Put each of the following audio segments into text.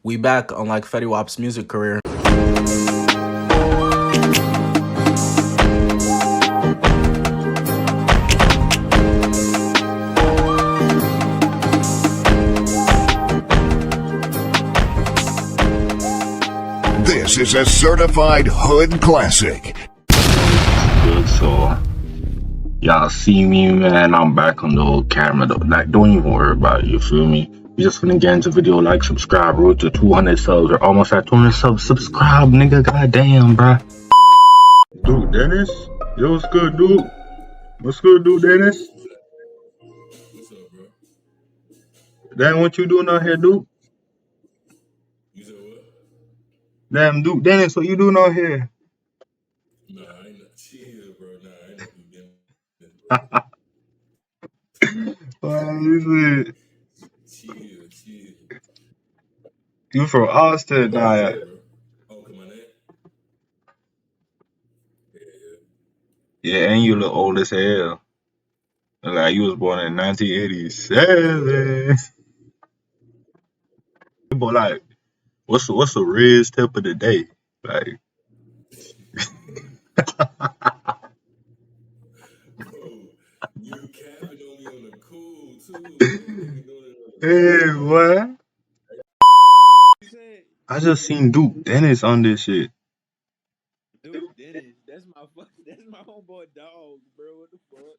We back on like Fetty Wap's music career. This is a certified hood classic. Good, so y'all see me, man. I'm back on the old camera though. Like, don't even worry about it, you feel me? We just finna get into the video, like, subscribe, road to 200 subs. We're almost at 200 subs. Subscribe, nigga. Goddamn, bruh. Dude, Dennis? Yo, what's good, dude? What's good, dude, Dennis? What's up, bro? Damn, what you doing out here, dude? You said what? Damn, dude, Dennis, what you doing out here? Nah, I ain't not. Chill, bro. Nah, I ain't not doing What is it? Chill. You from Austin, Where you nah? from, bro? Oh, come on, that? Yeah. Yeah, and you look old as hell. Like, you was born in 1987. But like, what's the rizz tip of the day? Like, Bro, you capping on me on the cool, too. You ain't even doing it on the hey, cool. what? You said, I just seen Duke Dennis on this shit. dude, Dennis, that's my homeboy dog, bro. What the fuck?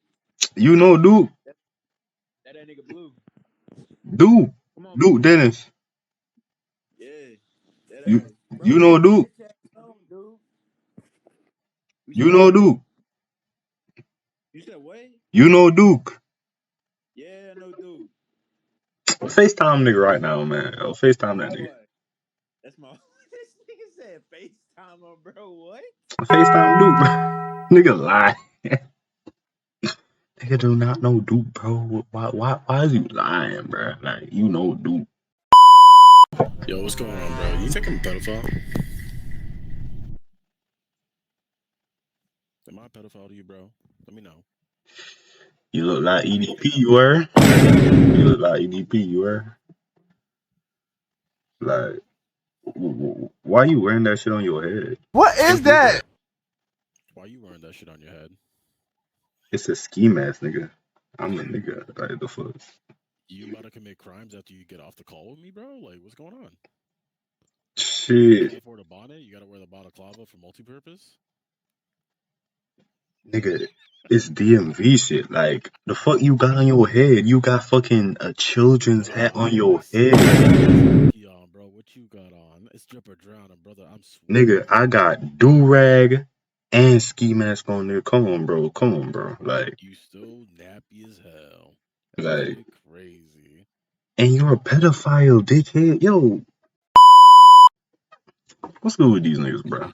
You know Duke? That nigga blue. Duke. Come on, Duke Dennis. yeah, that You ass, bro. you Leave know my Duke? bitch ass alone, dude. You You said know what? Duke? You said what? You know Duke? Yeah, no, dude. FaceTime nigga right now, man. Oh, FaceTime that nigga. What? That's my. This nigga said FaceTime on, bro. What? FaceTime Duke, bro. Nigga lie. Nigga do not know Duke, bro. Why is you lying, bro? Like, you know Duke. Yo, what's going on, bro? You think I'm a pedophile? Am I a pedophile to you, bro? Let me know. You look like EDP, you were. You look like EDP, you were. Like, why you wearing that shit on your head? What is that? Why you wearing that shit on your head? It's a ski mask, nigga. I'm a nigga. Like, the fuck? You about to commit crimes after you get off the call with me, bro? Like, what's going on? You Shit. can't afford a bonnet? You gotta wear the balaclava for multi-purpose? Nigga, it's DMV shit. Like, the fuck you got on your head? You got fucking a children's hat on your head. On, bro. What you got on? It's drip or drowning, brother. I'm Nigga, I got do-rag and ski mask on there. Come on, bro. Come on, bro. Like, You still nappy as hell. like, Crazy. and you're a pedophile, dickhead. Yo, what's good with these niggas, bro?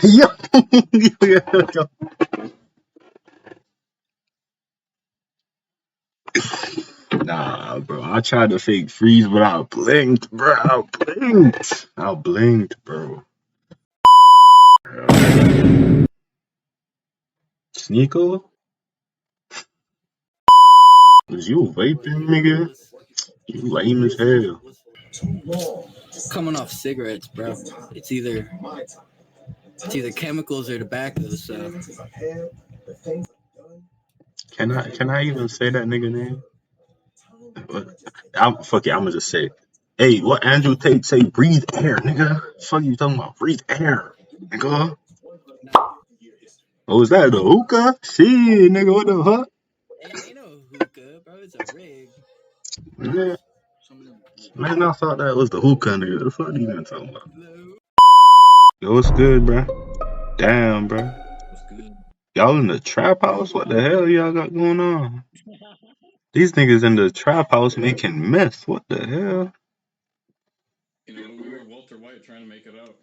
yo, yo. Nah, bro. I tried to fake freeze, but I blinked, bro. I blinked, bro. Sneeko? Was you vaping, nigga? You lame as hell. Coming off cigarettes, bro. It's either chemicals or tobacco. So Can I even say that nigga name? Fuck it, I'ma just say it. Hey, what Andrew Tate say? Breathe air, nigga. Fuck you talking about? Breathe air, nigga. What was that? The hookah? Shit, nigga. What the fuck? ain't no hookah, bro. It's a rig. Man, man, I thought that was the hookah, nigga. The fuck you even talking about? Yo, what's good, bro? Damn, bro. What's good? Y'all in the trap house? What the hell y'all got going on? These niggas in the trap house making mess. What the hell? You know, we were Walter White trying to make it out.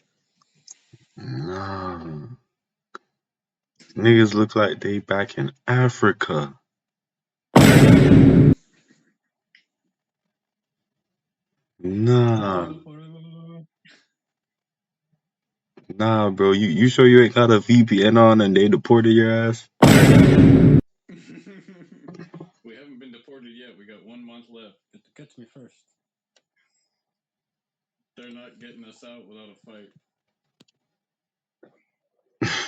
Nah. Niggas look like they back in Africa. Nah. Nah, bro. You sure you ain't got a VPN on and they deported your ass? not getting us out without a fight.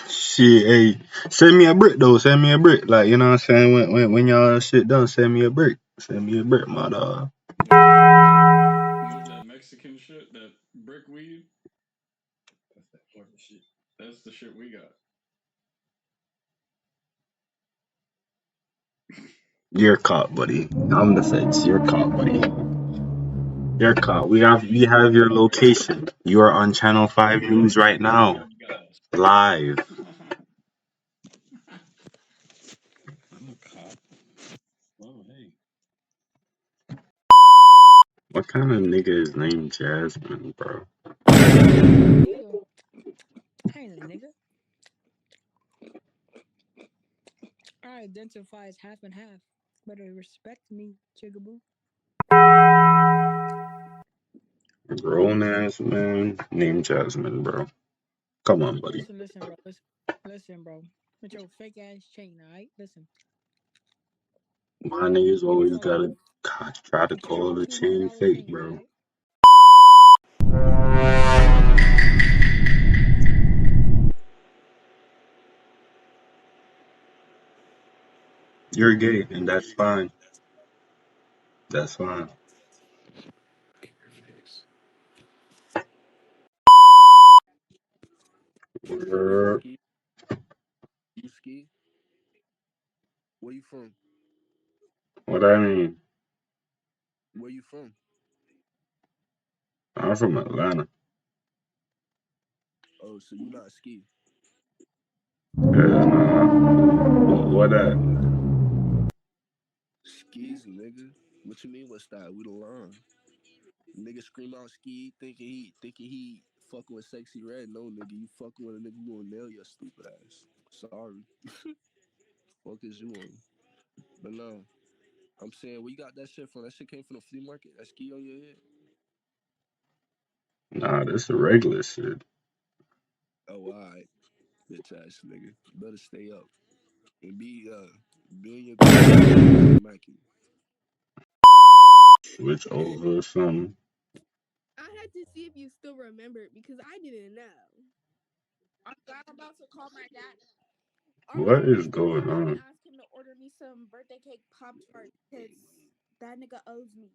Shit, hey, send me a brick though. Send me a brick. Like, you know what I'm saying? When y'all shit done, send me a brick. Send me a brick, my dog. That Mexican shit, that brick weed. That's that fucking shit. That's the shit we got. You're caught, buddy. I'm the feds. You're caught, buddy. You're caught. We have your location. You are on Channel 5 News right now. Live. I'm a cop. Oh, hey. What kind of nigga is named Jasmine, bro? You. Hey, nigga. I identify as half and half. Better respect me, chigaboo. Grown ass man named Jasmine, bro. Come on, buddy. Listen, bro. Listen, bro. With your fake ass chain, alright? Listen. My niggas Give me always $4. gotta try to Get your call the chain $200 fake, chain, bro. alright? You're gay, and that's fine. That's fine. You ski? You ski? Where you from? What I mean? Where you from? I'm from Atlanta. Oh, so you not ski? Yeah, nah. What that? Skis, nigga. What you mean? What's that? We the line. Nigga scream out ski, thinking he fucking with sexy red. No, nigga, you fucking with a nigga who gonna nail your stupid ass. Sorry. Fuck is you on? But no, I'm saying where you got that shit from? That shit came from the flea market. That ski on your head? Nah, this the regular shit. Oh, alright, bitch ass nigga. Better stay up and be in your smack you. Switch over or something. I had to see if you still remembered because I didn't know. I'm about to call my dad. What is Call my going dad and on? ask him to order me some birthday cake Pop Tart because that nigga owes me.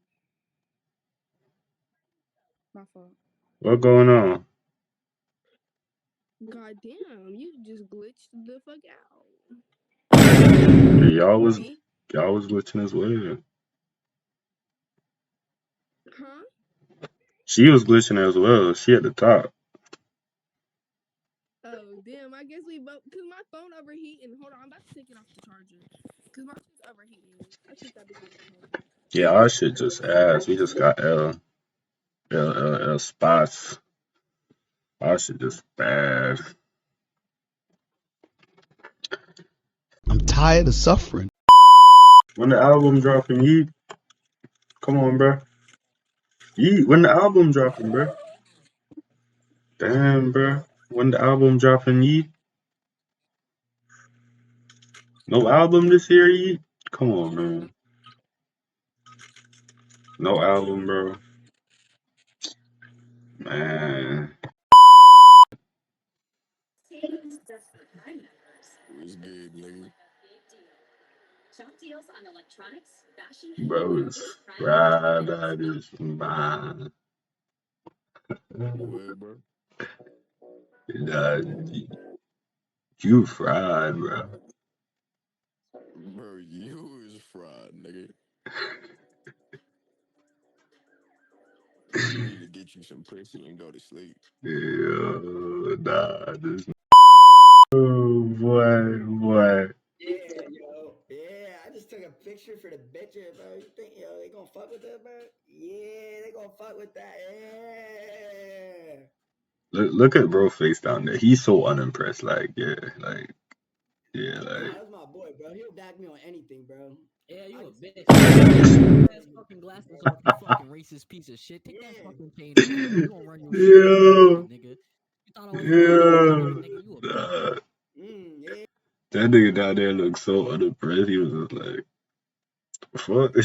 My fault. What going on? God damn, you just glitched the fuck out. Y'all was Me? glitching as well. Huh? She was glitching as well. She at the top. Oh, damn. I guess we both. Because my phone overheating. Hold on, I'm about to take it off the charger. Because my shit's overheating. I think that bitch off the charger. Yeah, our shit just ass. We just got L spots. Our shit just bad. I'm tired of suffering. When the album dropping, Yeet? Come on, bro. Yeet, when the album dropping, bro? Damn, bro. When the album dropping, Yeet? No album this year, Yeet? Come on, man. No album, bro. Man. What's good, nigga? Bro, it's fried. That is mine. Where, bro? Nah, you fried, bro. Bro, you is fried, nigga. You need to get you some pussy and go to sleep. Yeah, nah, this. Oh, boy. Yeah, yo. Yeah, I just took a picture for the bitches, bro. You think, yo, they gonna fuck with that, bro? Yeah, they gonna fuck with that. Yeah. Look at bro face down there. He's so unimpressed. Like, yeah, like. Nah, that's my boy, bro. He'll back me on anything, bro. Yeah, you a bitch. Take ass fucking glasses off, you fucking racist piece of shit. Take that fucking chain off, nigga. You gonna run your shit, Yo, nigga. You thought I was yo, nigga. You a bitch. nah. Yeah. That nigga down there looks so unimpressed. He was just like, fuck.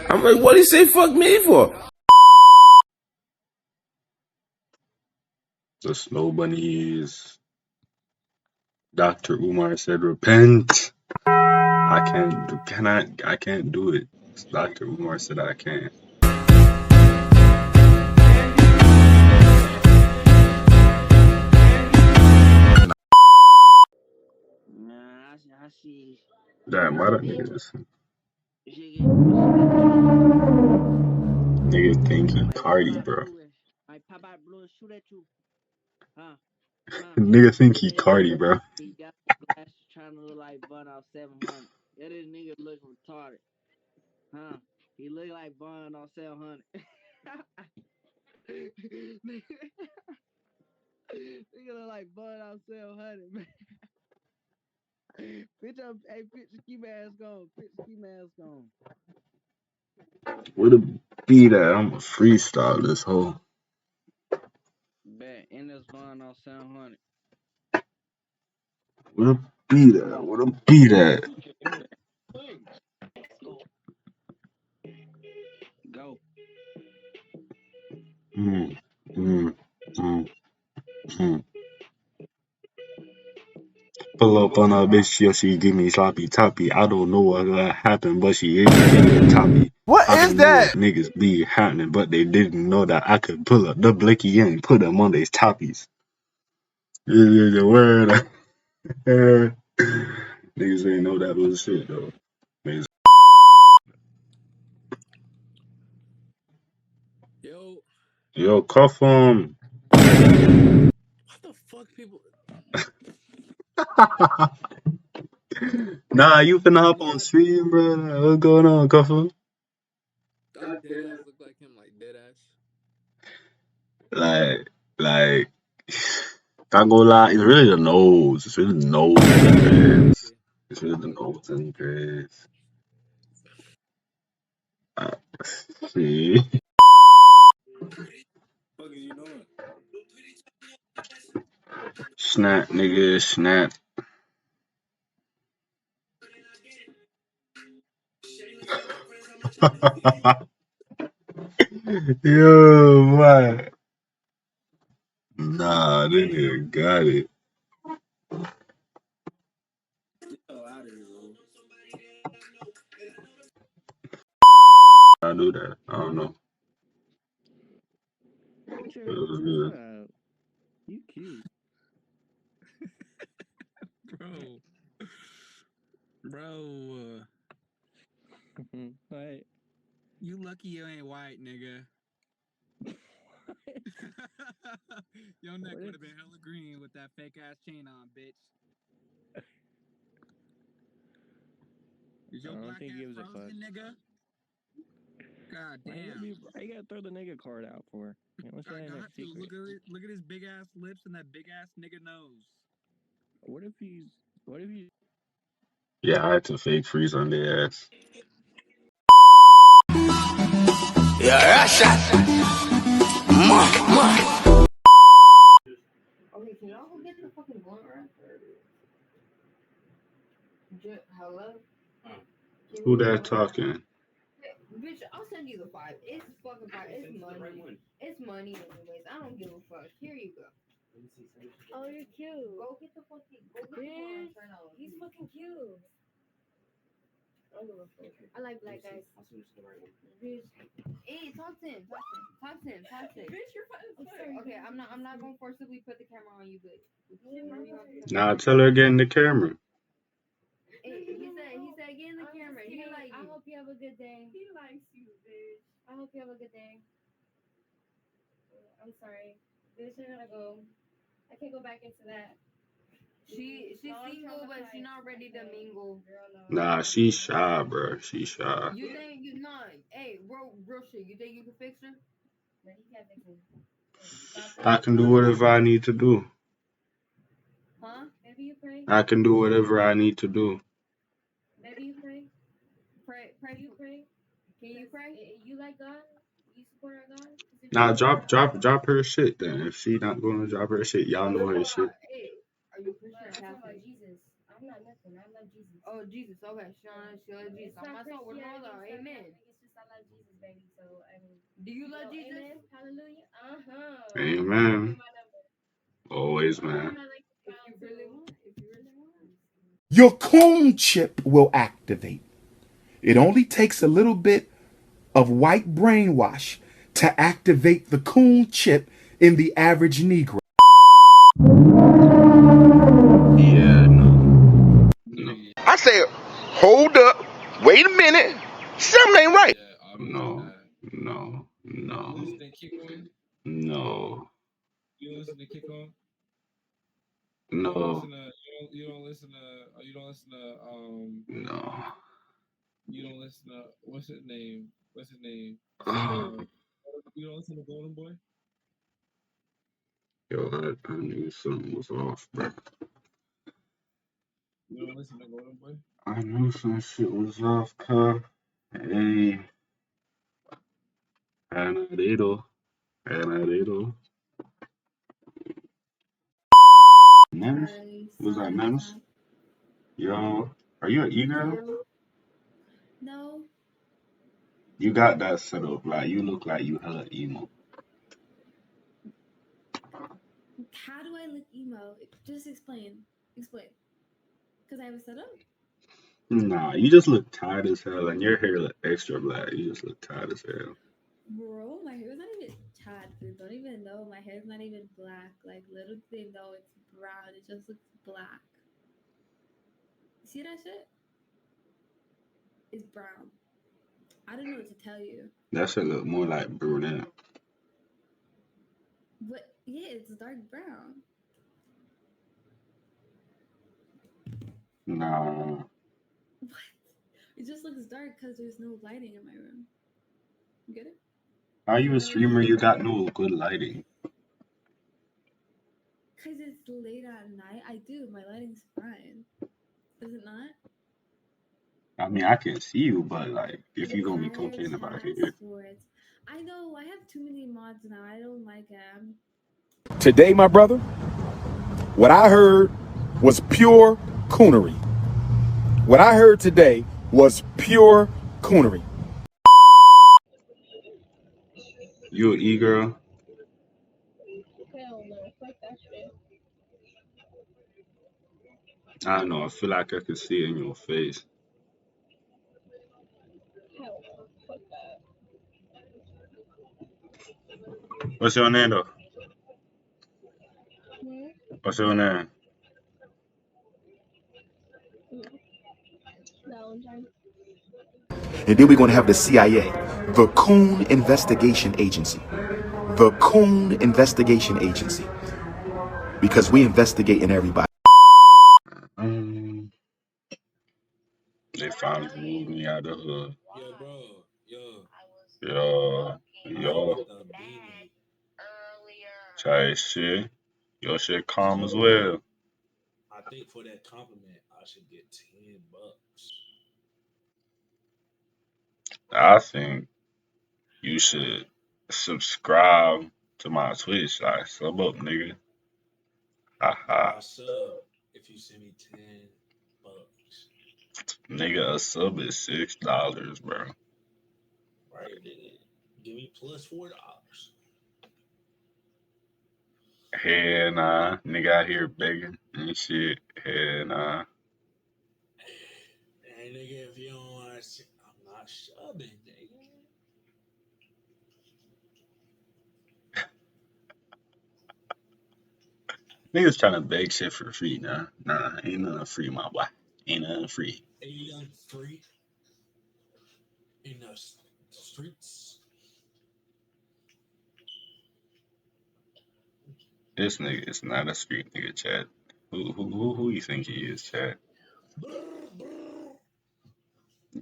I'm like, what do you say fuck me for? The snow bunnies. Dr. Umar said, repent. I can't do it. Dr. Umar said I can't. Nah, I see. Damn, why that nigga just She get nigga think he might pop Cardi, out bro. blue and might pop out blue and shoot at you. Huh? Huh? Nigga think he Yeah, Cardi, bro. he got glasses trying to look like Bun off 700. Yeah, this nigga look retarded. Huh? He look like Bun on 700. Nigga look like Bun on 700, man. Bitch, hey, put the ski mask on. Put the ski mask on. Where the beat at? I'ma freestyle this whole. Bet, and this Bun on 700. Where the beat at? Where the beat at? Go. Mm, mm, mm, mm. Pull up on a bitch, yeah, she give me sloppy toppy. I don't know what happened, but she ate me toppy. What I is don't know that? what niggas be happening, but they didn't know that I could pull up the blicky and put them on these toppies. This is the word. Niggas ain't know that was shit though. Niggas, Yo, yo, cuff 'em. what the fuck, people? Nah, you finna hop Yeah, on stream, bro. What's going on, cuff 'em? I dead ass look like him, like dead ass. Like, not gonna lie, it's really the nose. It's really the nose and dreads. It's really the nose and dreads. Uh, see? Fuck is you doing? Snap, nigga, snap. Yo, what? Nah, they nigga got it. Oh, out of here, bro. I do that. I don't know. Shut up. You cute. Bro. Bro. What? You lucky you ain't white, nigga. Your neck would have been hella green with that fake ass chain on, bitch. Is your I don't black think he ass gives a fuck. frozen, nigga? God damn. Why you gotta throw the nigga card out for? You know, I that got to. secret. Look at his big ass lips and that big ass nigga nose. What if he's? Yeah, I had to fake freeze on their ass. Yeah, shot. Okay, can y'all go get the fucking blunt wrap? Hello? Who that talking? Bitch, I'll send you the 5. It's fucking 5. It's money. It's money anyways. I don't give a fuck. Here you go. Oh, you're cute. Go get the fucking Bitch, right now. he's fucking cute. I like black guys. Bitch. Hey, talk to him. Bitch, you're fine. I'm sorry. Okay, I'm not gonna forcibly put the camera on you, but Nah, tell her get in the camera. Hey, he said get in the camera. He like I you. hope you have a good day. He likes you, bitch. I hope you have a good day. I'm sorry. Bitch, I gotta go. I can't go back into that. She's single, but she's not ready to mingle. Girl, no. Nah, she shy, bro. She shy. You think you not? Hey, real shit. You think you can fix her? No, you can't fix me. Stop it. I can do whatever I need to do. Huh? Maybe you pray. I can do whatever I need to do. Maybe you pray. Pray. You pray. Can you pray? You like God? You support our God? Nah, drop her shit then. If she not gonna drop her shit, y'all know her shit. Hey, are you Christian I'm or talking about Catholic? Jesus. I'm not nothing. I love Jesus. Oh, Jesus. Okay, she loves Jesus. It's I'm not my soul. We're Christianity, all it's not Amen. Catholic, it's just I love Jesus, baby. So I mean, Do you love Jesus? Amen. Hallelujah. Amen. Give me my number. Always, man. Your coon chip will activate. It only takes a little bit of white brainwash to activate the coon chip in the average Negro. Yeah, no. I said, hold up, wait a minute, something ain't right. No, no, no, You listen to Kick On? no, You listen to Kick On? You don't no, listen to you don't listen to you don't listen to no. you don't listen to what's his name? What's his name? Oh, You don't listen to Golden Boy? yo, I knew something was off, bro. You don't listen to Golden Boy? I knew some shit was off, cuz. Hey, Anadito, Anadito. Nems? Was that Nems? Yo, are you an e-girl? No. You got that set up, like, you look like you hella emo. How do I look emo? Just explain. Explain. Because I have a setup? Nah, you just look tired as hell, and your hair look extra black. You just look tired as hell. Bro, my hair is not even tad, dude. Don't even know. My hair is not even black. Like, little do they know it's brown. It just looks black. See that shit? It's brown. I don't know what to tell you. That shit look more like brunette. But, yeah, it's dark brown. Nah. What? It just looks dark because there's no lighting in my room. You get it? How you a streamer? You got no good lighting. Because it's late at night. I do. My lighting's fine. Is it not? I mean, I can see you, but like, if you gonna be Fire complaining about chat it, sports. I know. I have too many mods now. I don't like them. Today, my brother, what I heard was pure coonery. What I heard today was pure coonery. you an e-girl? Hell no. Fuck that shit. I don't know. I feel like I can see it in your face. Hell no. Fuck that. What's your name though? Hmm? What's your name? Valentine. And then we're going to have the CIA, the Coon Investigation Agency. The Coon Investigation Agency. Because we investigating everybody. Um, they finally moved me out of the hood. Yo, bro. Yo. Yo, yo, With the beanie. tight shit. Your shit calm as well. I think for that compliment, I should get $10. I think you should subscribe to my Twitch. Like, sub up, nigga. Haha. I'll sub if you send me $10. Nigga, a sub is $6, bro. Right, nigga. Give me plus $4. Hell nah. Nigga out here begging and shit. Hell nah. Hey, nigga, if you don't want to, I'm not subbing, nigga. Niggas trying to beg shit for free, nah. Nah, ain't nothing free, my boy. Ain't nothing free. Ain't nothing free in the streets. This nigga is not a street nigga, chat. Who you think he is, chat?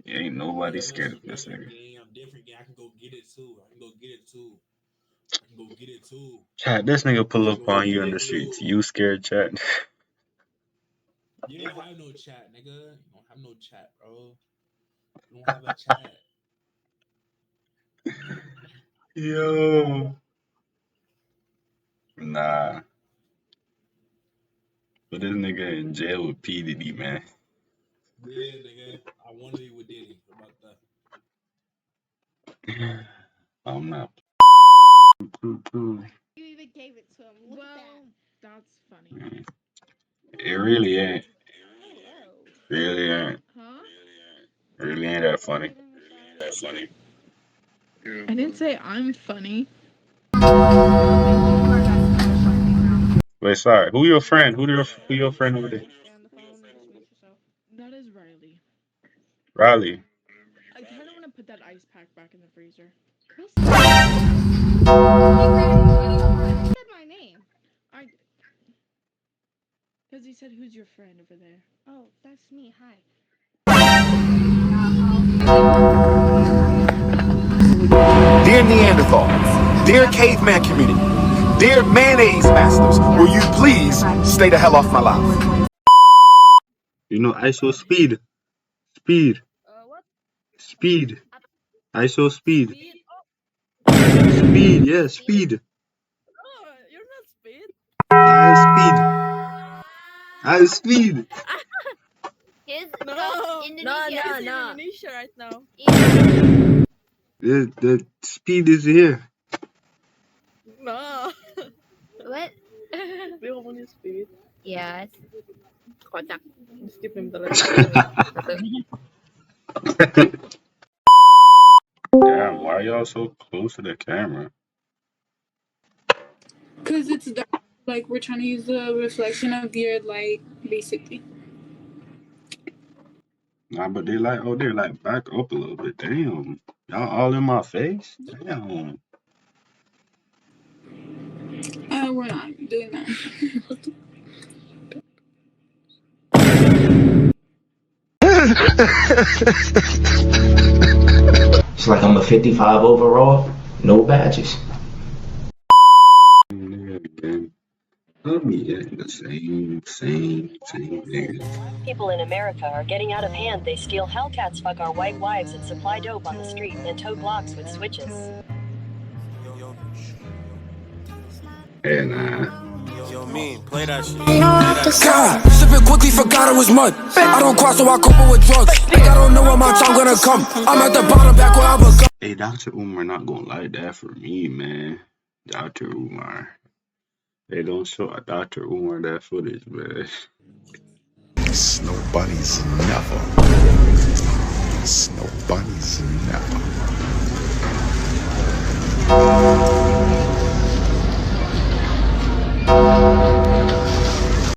Ain't nobody Yeah, but scared you of this different, nigga. gang. I'm different, gang. I can go get it too. I can go get it too. I can go get it too. Chat, this nigga I pull can up go on get you in it the streets. too. You scared, chat? You don't have no chat, nigga. You don't have no chat, bro. You don't have a chat. Yo. Nah. Put this nigga in jail with P. Diddy, man. Yeah, nigga. I wanted it with Diddy. What about that? I'm not. You even gave it to him. Look at that. Really ain't that funny. That's funny. I didn't say I'm funny. Wait, sorry. Who your friend? Who your friend over there? That is Riley. Riley. I kind of want to put that ice pack back in the freezer. Who said my name? Because he said, "Who's your friend over there?" Oh, that's me. Hi. Dear Neanderthals, dear caveman community, dear mayonnaise masters, will you please stay the hell off my life? You know ISO speed. Speed. What? Speed. ISO speed. Speed, yeah, speed. Oh, you're not Speed. I speed. I speed. He's from Indonesia. No. Indonesia right now. The speed is here. No. What? Dia ngomongnya Speed. Yes. Kocak. Skip nih bentar lagi. Damn, why y'all so close to the camera? Because it's dark. Like, we're trying to use the reflection of your light, basically. Nah, but they're like back up a little bit. Damn. Y'all all in my face? Damn. We're not doing that. It's like I'm a 55 overall, no badges. The same niggas. People in America are getting out of hand. They steal Hellcats, fuck our white wives, and supply dope on the street, and tow Glocks with switches. Hey, nah. Yo, mean, play that shit. God, sipping quickly, forgot it was mud. I don't cross, so I couple with drugs. Like I don't know when my time gonna come. I'm at the bottom, back where I become. Hey, Dr. Umar not gonna like that for me, man. Dr. Umar. They don't show Dr. Umar that footage, man. It's nobody's never. It's nobody's never.